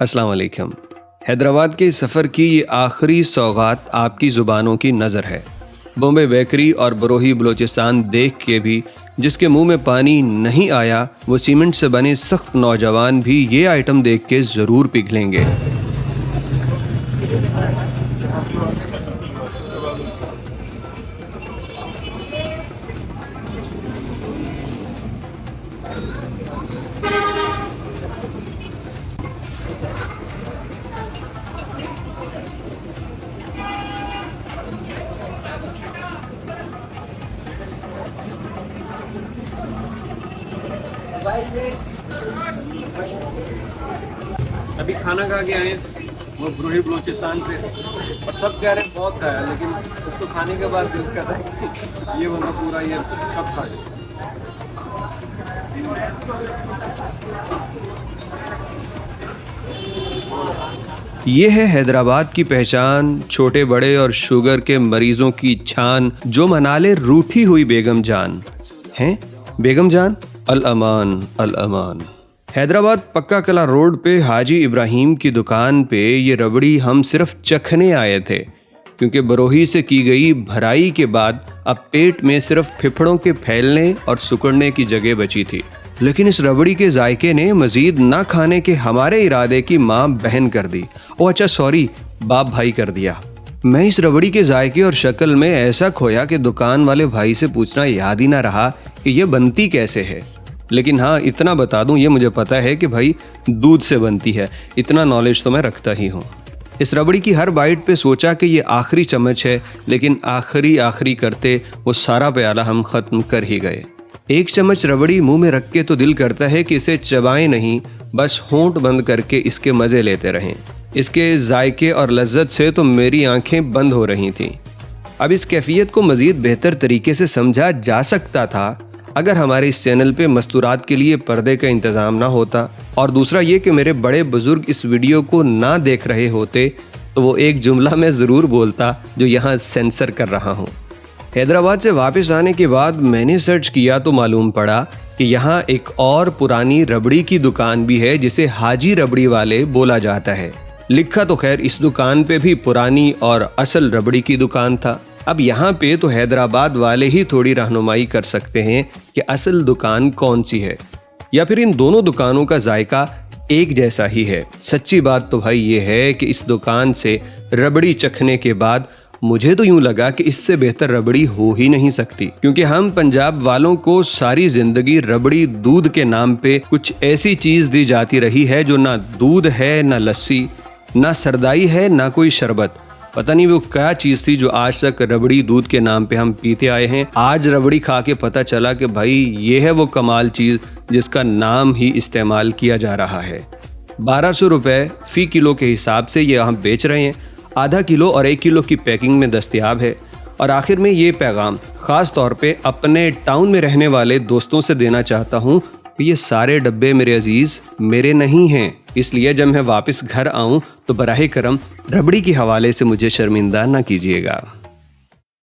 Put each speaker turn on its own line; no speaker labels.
अस्सलाम वालेकुम। हैदराबाद के सफ़र की ये आखिरी सौगात आपकी ज़ुबानों की नज़र है। बॉम्बे बेकरी और बरोही बलोचिस्तान देख के भी जिसके मुंह में पानी नहीं आया, वो सीमेंट से बने सख्त नौजवान भी ये आइटम देख के ज़रूर पिघलेंगे।
अभी खाना खा के आए वो बरोही बलोचिस्तान से, और सब कह रहे हैं बहुत खाया, लेकिन उसको खाने के बाद दिल कर रहा है कि ये बंदा पूरा ये कब खा जाए।
ये है हैदराबाद की पहचान, छोटे बड़े और शुगर के मरीजों की छान, जो मनाले रूठी हुई बेगम जान। हैं बेगम जान? अल अमान अल अमान। हैदराबाद पक्का कला रोड पे हाजी इब्राहिम की दुकान पे ये रबड़ी हम सिर्फ चखने आए थे, क्योंकि बरोही से की गई भराई के बाद अब पेट में सिर्फ फिफड़ों के फैलने और सुकड़ने की जगह बची थी। लेकिन इस रबड़ी के जायके ने मजीद ना खाने के हमारे इरादे की माँ बहन कर दी। ओ अच्छा सॉरी, बाप भाई कर दिया। मैं इस रबड़ी के जायके और शक्ल में ऐसा खोया कि दुकान वाले भाई से पूछना याद ही ना रहा कि ये बनती कैसे है। लेकिन हाँ, इतना बता दूं, ये मुझे पता है कि भाई दूध से बनती है। इतना नॉलेज तो मैं रखता ही हूँ। इस रबड़ी की हर बाइट पे सोचा कि ये आखिरी चम्मच है, लेकिन आखिरी करते वो सारा प्याला हम ख़त्म कर ही गए। एक चम्मच रबड़ी मुंह में रख के तो दिल करता है कि इसे चबाएं नहीं, बस होंठ बंद करके इसके मज़े लेते रहें। इसके जायके और लज्जत से तो मेरी आंखें बंद हो रही थीं। अब इस कैफियत को मज़ीद बेहतर तरीके से समझा जा सकता था अगर हमारे इस चैनल पे मस्तूरात के लिए पर्दे का इंतज़ाम ना होता, और दूसरा ये कि मेरे बड़े बुजुर्ग इस वीडियो को ना देख रहे होते तो वो एक जुमला मैं ज़रूर बोलता जो यहाँ सेंसर कर रहा हूँ। हैदराबाद से वापस आने के बाद मैंने सर्च किया तो मालूम पड़ा कि यहाँ एक और पुरानी रबड़ी की दुकान भी है जिसे हाजी रबड़ी वाले बोला जाता है। लिखा तो खैर इस दुकान पे भी पुरानी और असल रबड़ी की दुकान था। अब यहाँ पे तो हैदराबाद वाले ही थोड़ी रहनुमाई कर सकते हैं कि असल दुकान कौन सी है, या फिर इन दोनों दुकानों का जायका एक जैसा ही है। सच्ची बात तो भाई ये है कि इस दुकान से रबड़ी चखने के बाद मुझे तो यूं लगा कि इससे बेहतर रबड़ी हो ही नहीं सकती, क्योंकि हम पंजाब वालों को सारी जिंदगी रबड़ी दूध के नाम पे कुछ ऐसी चीज दी जाती रही है जो ना दूध है, ना लस्सी, ना सरदाई है, ना कोई शरबत। पता नहीं वो क्या चीज थी जो आज तक रबड़ी दूध के नाम पे हम पीते आए हैं। आज रबड़ी खा के पता चला कि भाई ये है वो कमाल चीज जिसका नाम ही इस्तेमाल किया जा रहा है। 1200 रुपए फी किलो के हिसाब से ये हम बेच रहे हैं। आधा किलो और 1 किलो की पैकिंग में दस्तयाब है। और आखिर में ये पैगाम ख़ास तौर पे अपने टाउन में रहने वाले दोस्तों से देना चाहता हूँ कि ये सारे डब्बे मेरे अजीज़ मेरे नहीं हैं, इसलिए जब मैं वापस घर आऊँ तो बराहे करम रबड़ी के हवाले से मुझे शर्मिंदा ना कीजिएगा।